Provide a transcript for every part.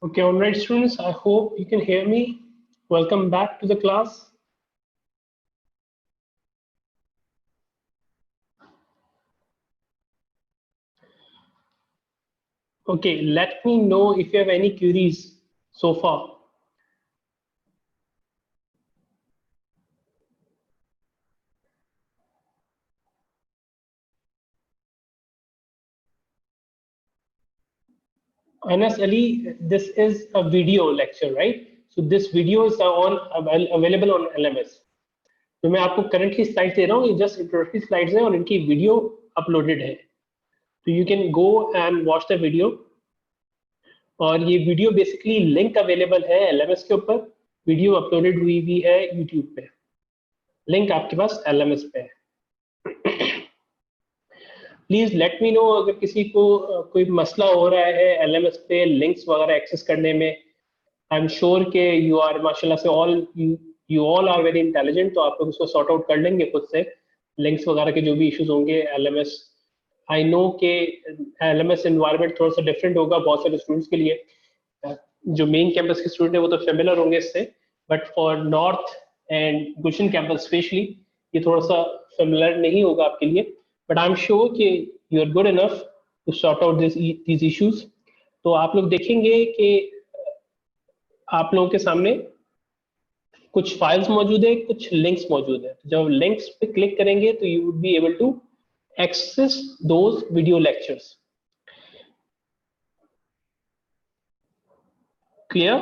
Okay, all right, students, I hope you can hear me. Welcome back to the class. Okay, let me know if you have any queries so far. Anas Ali, this is a video lecture, right? So this video is available on LMS. तो मैं आपको currently slides दे रहा हूँ, ये just introductory slides हैं और इनकी video uploaded है. So you can go and watch the video. और ये वीडियो बेसिकली लिंक अवेलेबल है LMS के ऊपर, वीडियो अपलोडेड हुई भी है YouTube पे, लिंक आपके पास LMS पे है. प्लीज लेट मी नो अगर किसी को कोई मसला हो रहा है LMS पे लिंक्स वगैरह एक्सेस करने में. आई एम श्योर के यू आर माशाल्लाह से you all are very intelligent, तो आप लोग उसको सॉर्ट आउट कर लेंगे खुद से. लिंक्स वगैरह के जो भी इश्यूज होंगे LMS, आई नो के LMS एनवायरनमेंट थोड़ा सा डिफरेंट होगा बहुत सारे स्टूडेंट्स के लिए. जो मेन कैंपस के स्टूडेंट है वो तो फेमिलियर होंगे इससे, but for north and Gulshan campus specially ये थोड़ा सा फेमिलियर नहीं होगा आपके लिए. बट आई एम श्योर कि you are good enough to sort out this issues. तो आप लोग देखेंगे कि आप लोगों के सामने कुछ फाइल्स मौजूद है, कुछ लिंक्स मौजूद है. जब लिंक्स पे क्लिक करेंगे तो you would be able to access those video lectures. Clear?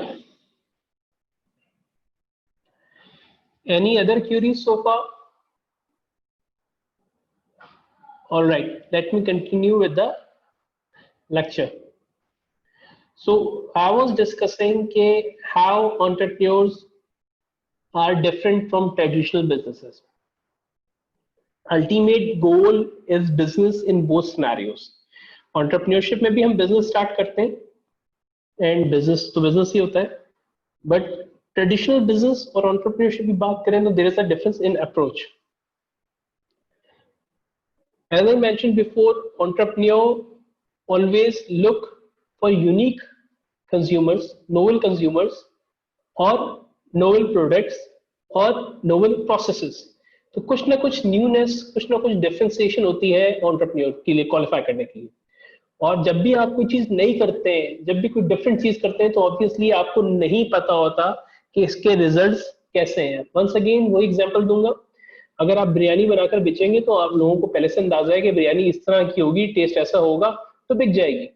Any other queries so far? All right, let me continue with the lecture. So I was discussing how entrepreneurs are different from traditional businesses. Ultimate goal is business in both scenarios. Entrepreneurship में भी हम business start करते हैं, and business तो business ही होता है, but traditional business और entrepreneurship की बात करें तो there is a difference in approach. As I mentioned before, entrepreneur always look for unique consumers, novel consumers, or novel products, or novel processes. तो कुछ ना कुछ न्यूनेस, कुछ ना कुछ डिफरेंशिएशन होती है एंटरप्रेन्योर के लिए क्वालिफाई करने के लिए. और जब भी आप कोई चीज नहीं करते हैं, जब भी कोई डिफरेंट चीज करते हैं, तो ऑब्वियसली आपको नहीं पता होता कि इसके रिजल्ट्स कैसे हैं. वंस अगेन वही एग्जांपल दूंगा. अगर आप बिरयानी बनाकर बेचेंगे तो आप लोगों को पहले से अंदाजा है कि बिरयानी इस तरह की होगी, टेस्ट ऐसा होगा, तो बिक जाएगी.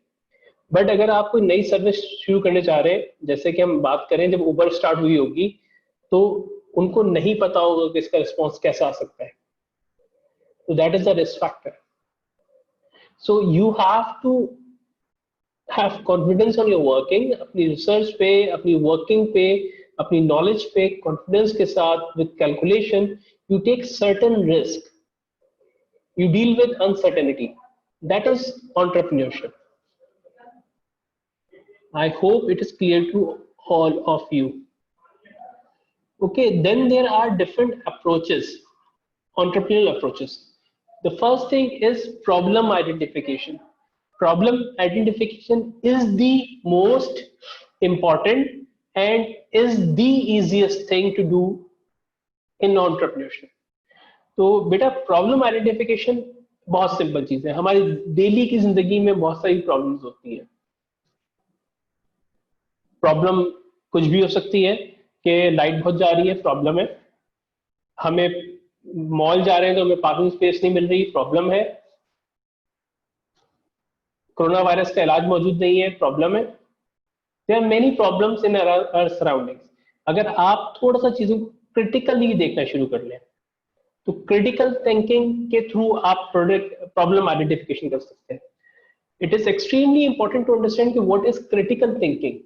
बट अगर आप कोई नई सर्विस शुरू करने चाह रहे हैं, जैसे कि हम बात करें जब उबर स्टार्ट हुई होगी, तो उनको नहीं पता होगा कि इसका रिस्पॉन्स कैसा आ सकता है. तो that is the risk factor. So you have to have confidence on your working. अपनी रिसर्च पे, अपनी वर्किंग पे, अपनी नॉलेज पे कॉन्फिडेंस के साथ with calculation you take certain risk, you deal with uncertainty. That is entrepreneurship. I hope it is clear to all of you. Okay, then there are different approaches, entrepreneurial approaches. The first thing is problem identification. Problem identification is the most important and is the easiest thing to do in entrepreneurship. तो बेटा problem identification बहुत simple चीज है. हमारी daily की जिंदगी में बहुत सारी प्रॉब्लम्स होती हैं. प्रॉब्लम कुछ भी हो सकती है कि लाइट बहुत जा रही है, प्रॉब्लम है. हमें मॉल जा रहे हैं तो हमें पार्किंग स्पेस नहीं मिल रही, प्रॉब्लम है. कोरोना वायरस का इलाज मौजूद नहीं है, प्रॉब्लम है. There are many problems in our surroundings. अगर आप थोड़ा सा चीजों को क्रिटिकली देखना शुरू कर लें, तो क्रिटिकल थिंकिंग के थ्रू आप प्रॉब्लम आइडेंटिफिकेशन कर सकते हैं. It is extremely important to understand कि what is critical thinking.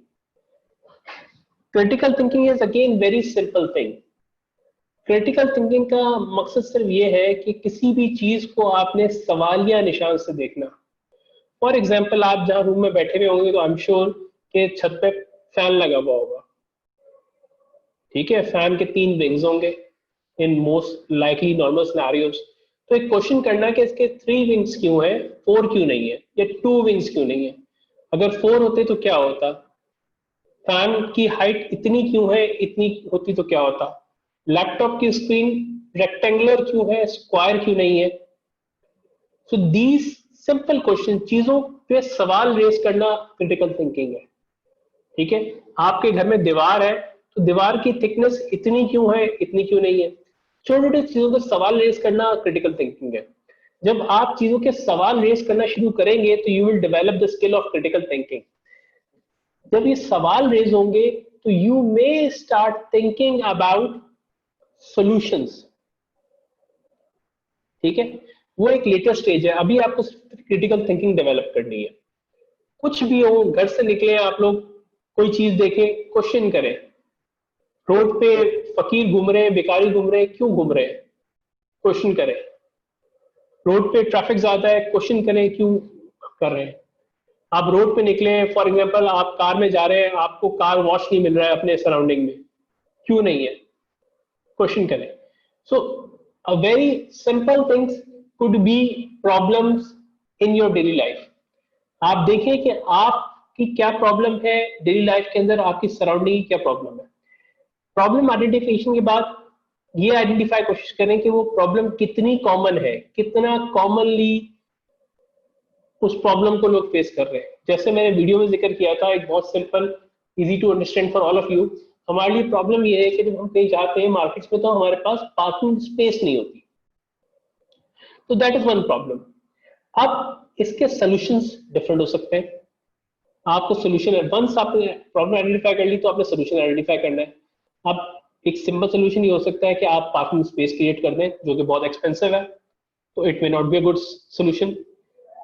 Critical thinking is again very simple thing. Critical thinking का मकसद सिर्फ ये है कि किसी भी चीज को आपने सवालिया निशान से देखना. फॉर एग्जाम्पल, आप जहां रूम में बैठे हुए होंगे तो आई एम श्योर कि छत पे फैन लगा हुआ होगा. ठीक है, फैन के 3 विंग्स होंगे in most likely normal scenarios. तो एक क्वेश्चन करना कि इसके 3 विंग्स क्यों है, 4 क्यों नहीं है, या 2 विंग्स क्यों नहीं है. अगर 4 होते तो क्या होता. फैन की हाइट इतनी क्यों है, इतनी होती तो क्या होता, लैपटॉप की स्क्रीन रेक्टेंगुलर क्यों है, स्क्वायर क्यों नहीं है। सो दीज सिंपल क्वेश्चन, चीजों पे सवाल रेज करना क्रिटिकल थिंकिंग है। ठीक है, आपके घर में दीवार है तो दीवार की थिकनेस इतनी क्यों है, इतनी क्यों नहीं है। छोटे छोटे चीजों पे सवाल रेज करना क्रिटिकल थिंकिंग है। जब आप चीजों के सवाल रेज करना शुरू करेंगे तो you will develop the skill of critical thinking. जब ये सवाल रेज होंगे तो you may start thinking about solutions. ठीक है, वो एक लेटर स्टेज है, अभी आपको क्रिटिकल थिंकिंग डेवलप करनी है। कुछ भी हो, घर से निकले आप लोग, कोई चीज देखें, क्वेश्चन करें। रोड पे फकीर घूम रहे हैं, भिखारी घूम रहे हैं, क्यों घूम रहे हैं, क्वेश्चन करें। रोड पे ट्रैफिक ज्यादा है, क्वेश्चन करें क्यों कर रहे हैं। आप रोड पे निकले, फॉर एग्जांपल आप कार में जा रहे हैं, आपको कार वॉश नहीं मिल रहा है अपने सराउंडिंग में, क्यों नहीं है, क्वेश्चन करें। So a very simple things could be problems in your daily life. आप देखें कि आपकी क्या प्रॉब्लम है डेली लाइफ के अंदर, आपकी सराउंडिंग की क्या प्रॉब्लम है। प्रॉब्लम आइडेंटिफिकेशन के बाद ये आइडेंटिफाई कोशिश करें कि वो प्रॉब्लम कितनी कॉमन है, कितना कॉमनली उस प्रॉब्लम को लोग फेस कर रहे हैं। जैसे मैंने वीडियो में जिक्र किया था, एक बहुत simple, easy to understand for all of you. हमारे लिए प्रॉब्लम ये है कि जब हम कहीं जाते हैं मार्केट्स में तो हमारे पास पार्किंग स्पेस नहीं होती, तो दैट इज वन प्रॉब्लम। अब इसके सॉल्यूशंस डिफरेंट हो सकते हैं। आपको सोल्यूशन है, वंस आपने प्रॉब्लम आइडेंटिफाई कर ली तो आपने सोल्यूशन आइडेंटिफाई करना है। अब एक सिंपल सोल्यूशन ये हो सकता है कि आप पार्किंग स्पेस क्रिएट कर दें, जो कि बहुत एक्सपेंसिव है, तो it may not be a good solution.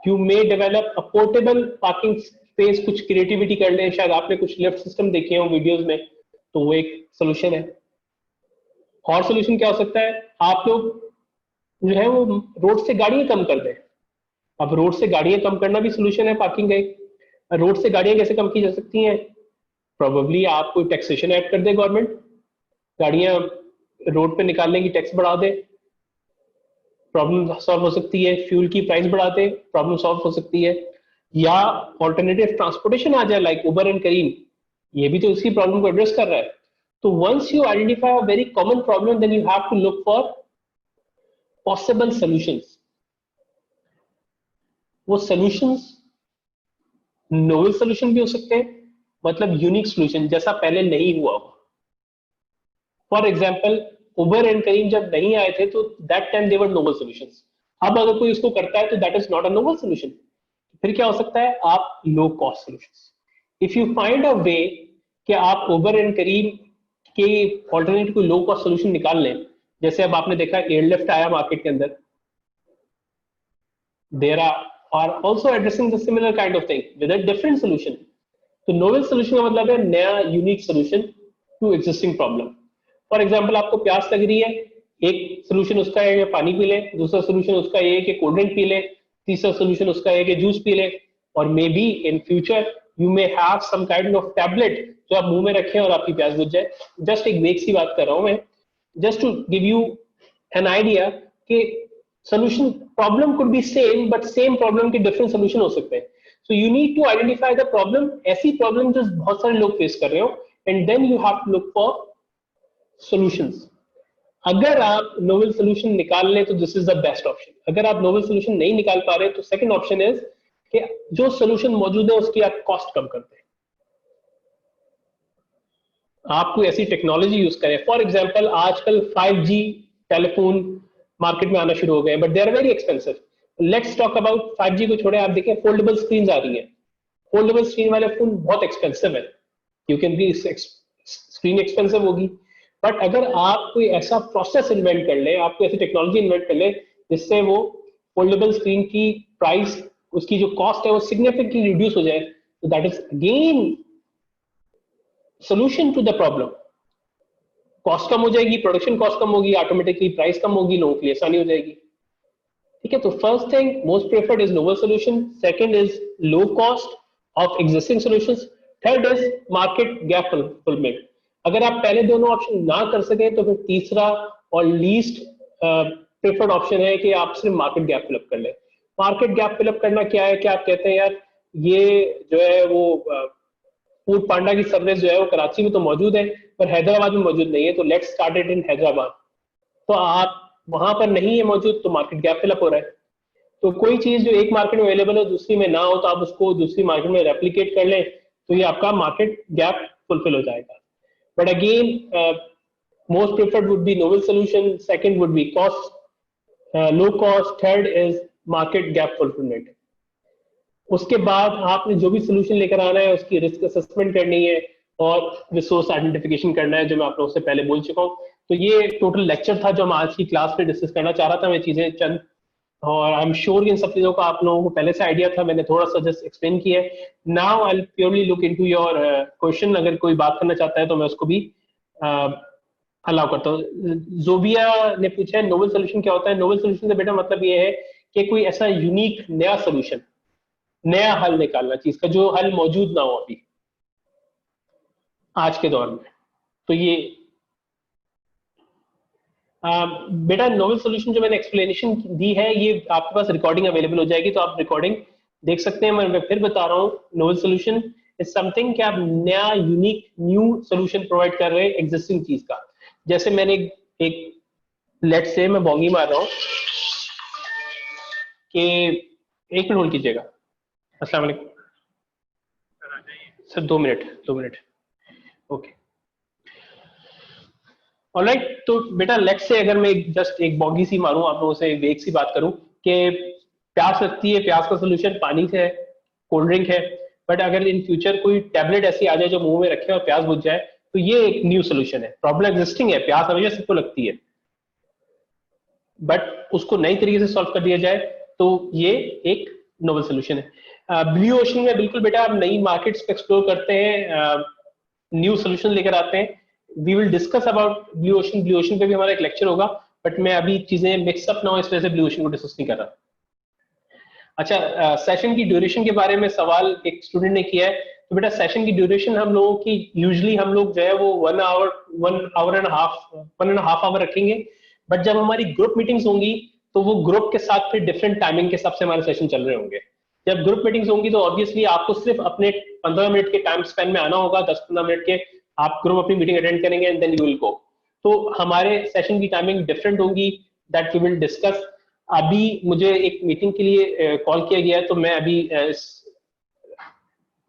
You may develop a portable parking space, कुछ क्रिएटिविटी कर लें, शायद आपने कुछ लिफ्ट सिस्टम देखे हो वीडियोस में, तो वो एक सोल्यूशन है। और सोल्यूशन क्या हो सकता है, आप लोग जो है वो रोड से गाड़ियां कम कर दें। अब रोड से गाड़ियां कम करना भी सोल्यूशन है पार्किंग का एक। रोड से गाड़ियां कैसे कम की जा सकती हैं, प्रोबेबली आप कोई टैक्सेशन ऐड कर दे, गवर्नमेंट गाड़ियां रोड पे निकालने की टैक्स बढ़ा दे, प्रॉब्लम सॉल्व हो सकती है। फ्यूल की प्राइस बढ़ा दे, प्रॉब्लम सॉल्व हो सकती है। या ऑल्टरनेटिव ट्रांसपोर्टेशन आ जाए लाइक उबर एंड करीम, ये भी तो उसकी प्रॉब्लम को एड्रेस कर रहा है। तो once you identify a very common problem, then you have to look for possible solutions. वो सॉल्यूशंस नोवेल सॉल्यूशन भी हो सकते हैं, मतलब यूनिक सॉल्यूशन जैसा पहले नहीं हुआ हो। For example Uber and Careem जब नहीं आए थे तो that time there were novel solutions. अब अगर कोई इसको करता है तो that is not a novel solution. फिर क्या हो सकता है, आप low cost solutions. If you find a way कि आप उबर एंड करीम के ऑल्टरनेटिव को लो कॉस्ट सॉल्यूशन निकाल लें, जैसे अब आपने देखा एयरलिफ्ट आया मार्केट के अंदर, there are also addressing the similar kind of thing with a different solution. तो नोवेल सॉल्यूशन का मतलब है नया unique solution to existing problem. For example आपको प्यास लग रही है, एक सोल्यूशन उसका है कि पानी पी ले, दूसरा सोल्यूशन उसका ये है कि कोल्ड ड्रिंक पी ले, तीसरा सोल्यूशन उसका है कि जूस पी ले। और maybe in future you may have some kind of tablet जो आप मुंह में रखें और आपकी प्यास बुझ जाए। जस्ट एक वेग सी बात कर रहा हूं मैं, just to give you an idea कि solution problem could be same but same problem के different solution हो सकते हैं। so you need to identify the problem, ऐसी problem जो बहुत सारे लोग फेस कर रहे हो, and then you have to look for solutions। अगर आप नोवेल सोल्यूशन निकाल लें तो this is the best option. अगर आप नोवेल सोल्यूशन नहीं निकाल पा रहे तो सेकंड ऑप्शन इज कि जो सोल्यूशन मौजूद है उसकी आप कॉस्ट कम कर दें। आप कोई ऐसी टेक्नोलॉजी यूज करें, फॉर एग्जांपल आजकल 5G टेलीफोन मार्केट में आना शुरू हो गए, but they are very expensive. Let's talk about 5G को छोड़े, आप देखें फोल्डेबल स्क्रीन आ रही है। फोल्डेबल स्क्रीन वाले फोन बहुत एक्सपेंसिव है, you can be screen expensive होगी। बट अगर आप कोई ऐसा प्रोसेस इन्वेंट कर ले, आप कोई ऐसी टेक्नोलॉजी इन्वेंट कर ले जिससे वो फोल्डेबल स्क्रीन की प्राइस, उसकी जो कॉस्ट है वो सिग्निफिकेंटली रिड्यूस हो जाए, तो that is again solution to the problem. Cost कम हो जाएगी, प्रोडक्शन कॉस्ट कम होगी, ऑटोमेटिकली प्राइस कम होगी, लोगों के लिए आसानी हो जाएगी। ठीक है, तो first thing most preferred is novel solution, second is low cost of existing solutions, third is market gap fulfilment. अगर आप पहले दोनों ऑप्शन ना कर सके तो फिर तीसरा और लीस्ट प्रेफर्ड ऑप्शन है कि आप सिर्फ मार्केट गैप फिलअप कर ले। मार्केट गैप फिलअप करना क्या है, कि आप कहते हैं यार ये जो है वो फूड पांडा की सर्विस जो है वो कराची में तो मौजूद है पर हैदराबाद में मौजूद नहीं है, तो let's start it in Hyderabad. तो आप वहां पर नहीं है मौजूद तो मार्केट गैप फिलअप हो रहा है। तो कोई चीज जो एक मार्केट में अवेलेबल हो दूसरी में ना हो तो आप उसको दूसरी मार्केट में रेप्लिकेट कर लें तो ये आपका मार्केट गैप फुलफिल हो जाएगा। But again most preferred would be novel solution, second would be cost, low cost, third is market gap fulfillment। उसके बाद आपने जो भी सोल्यूशन लेकर आना है उसकी रिस्क असेसमेंट करनी है और रिसोर्स आइडेंटिफिकेशन करना है, जो मैं आप लोगों से पहले बोल चुका हूँ। तो ये टोटल लेक्चर था जो मैं आज की क्लास में डिस्कस करना चाह रहा था, मैं चीजें चंद, और आई एम श्योर इन सब चीजों का आप लोगों को पहले से आइडिया था, मैंने थोड़ा सा जस्ट एक्सप्लेन किया है। Now I purely look into your question, अगर कोई बात करना चाहता है तो मैं उसको भी अलाउ करता हूँ। जोबिया ने पूछा है नोवेल सोल्यूशन क्या होता है। नोवेल सोल्यूशन से बेटा मतलब ये है कि कोई ऐसा यूनिक नया सोल्यूशन, नया हल निकालना चीज का जो हल मौजूद ना हो अभी आज के दौर में। तो ये बेटा नोवेल सोल्यूशन जो मैंने एक्सप्लेनेशन दी है ये आपके पास रिकॉर्डिंग अवेलेबल हो जाएगी, तो आप रिकॉर्डिंग देख सकते हैं। मैं फिर बता रहा हूँ, नोवेल सोल्यूशन इज समथिंग कि आप नया यूनिक न्यू सोल्यूशन प्रोवाइड कर रहे हैं एग्जिस्टिंग चीज का। जैसे मैंने एक लेट से मैं बोंगी मार रहा हूँ कि, एक मिनट होल्ड कीजिएगा। अस्सलाम वालेकुम सर, 2 मिनट ओके ऑलराइट। तो बेटा लेट से अगर मैं जस्ट एक बॉगी सी मारूं, आप लोगों से एक सी बात करूं कि प्यास लगती है, प्यास का सोल्यूशन पानी से है, कोल्ड ड्रिंक है। बट अगर इन फ्यूचर कोई टैबलेट ऐसी आ जाए जो मुंह में रखे और प्यास बुझ जाए तो ये एक न्यू सोल्यूशन है। प्रॉब्लम एग्जिस्टिंग है, प्यास हमेशा सबको लगती है, बट उसको नई तरीके से सॉल्व कर दिया जाए तो ये एक नोवेल सोल्यूशन है। ब्लू ओशन में बिल्कुल बेटा आप नई मार्केट्स को एक्सप्लोर करते हैं, न्यू सोल्यूशन लेकर आते हैं। We will discuss about blue ocean, blue ocean पे भी हमारा एक लेक्चर होगा, बट मैं अभी चीजें मिक्सअप ना हो इस वजह से ब्लू ओशन को डिस्कस नहीं कर रहा। अच्छा, सेशन की ड्यूरेशन के बारे में सवाल एक स्टूडेंट ने किया है। तो बेटा सेशन की ड्यूरेशन हम लोगों की यूजुअली हम लोग जो है वो 1 आवर, 1.5 आवर रखेंगे। बट जब हमारी ग्रुप मीटिंग्स होंगी तो वो ग्रुप के साथ फिर डिफरेंट टाइमिंग के हिसाब से हमारे सेशन चल रहे होंगे। जब ग्रुप मीटिंग्स होंगी तो ऑब्वियसली आपको सिर्फ अपने 15 मिनट के टाइम स्पेन में आना होगा, 10-15 मिनट के आप ग्रुप अपनी मीटिंग अटेंड करेंगे and then you will go. तो हमारे सेशन की टाइमिंग डिफरेंट होंगी, दैट वी विल डिस्कस। अभी मुझे एक मीटिंग के लिए कॉल किया गया है तो मैं अभी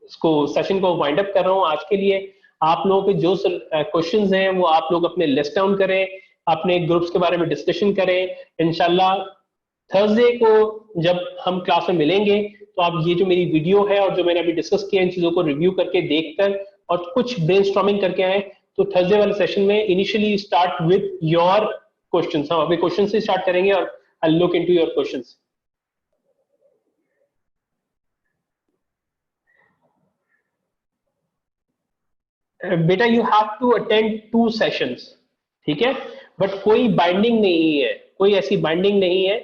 इसको सेशन को वाइंड अप कर रहा हूँ आज के लिए। आप लोगों के जो क्वेश्चंस हैं वो आप लोग अपने लिस्ट डाउन करें, अपने ग्रुप्स के बारे में डिस्कशन करें। इंशाल्लाह थर्सडे को जब हम क्लास में मिलेंगे तो आप ये जो मेरी वीडियो है और जो मैंने अभी डिस्कस किया इन चीजों को रिव्यू करके देखकर और कुछ ब्रेनस्टॉर्मिंग करके आए। तो थर्सडे वाले सेशन में initially start with your questions, हम अभी क्वेश्चन से स्टार्ट करेंगे और I look into your questions. बेटा you have to attend 2 sessions, ठीक है, बट कोई बाइंडिंग नहीं है, कोई ऐसी बाइंडिंग नहीं है।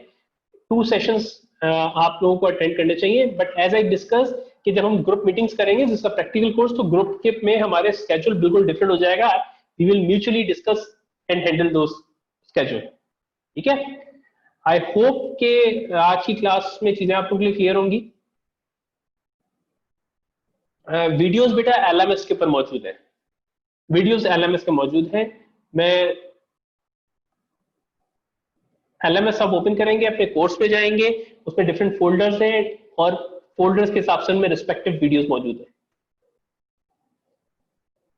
2 सेशंस आप लोगों को अटेंड करने चाहिए। बट एज आई डिस्कस कि जब हम ग्रुप मीटिंग्स करेंगे जिसका प्रैक्टिकल कोर्स, तो ग्रुप के में हमारे स्केड्यूल बिल्कुल डिफरेंट हो जाएगा। We will mutually discuss and handle those schedule, ठीक है। आई होप के आज की क्लास में चीजें आप लोगों के लिए क्लियर होंगी। वीडियोस बेटा एलएमएस के ऊपर मौजूद है, वीडियोस एलएमएस के मौजूद हैं। मैं एलएमएस आप ओपन करेंगे, अपने कोर्स पे जाएंगे, उसमें डिफरेंट फोल्डर्स हैं और फोल्डर्स के हिसाब से उनमें रिस्पेक्टिव वीडियोस मौजूद है,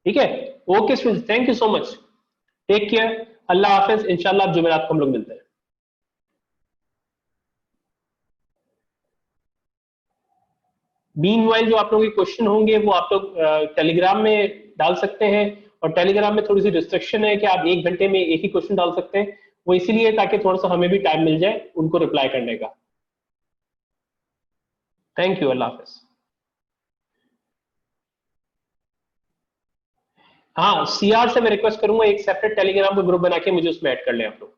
ठीक है। Okay students, thank you so much, take care, अल्लाह हाफिज। इंशाल्लाह जुमेरात को हम लोग मिलते हैं। मीनवाइल जो आप लोगों के क्वेश्चन होंगे वो आप लोग टेलीग्राम में डाल सकते हैं, और टेलीग्राम में थोड़ी सी रिस्ट्रिक्शन है कि आप 1 घंटे में एक ही क्वेश्चन डाल सकते हैं। वो इसीलिए ताकि थोड़ा सा हमें भी टाइम मिल जाए उनको रिप्लाई करने का। थैंक यू, अल्लाह हाफिज। हाँ, सीआर से मैं रिक्वेस्ट करूंगा एक सेपरेट टेलीग्राम का ग्रुप बना के मुझे उसमें ऐड कर लें आप लोग।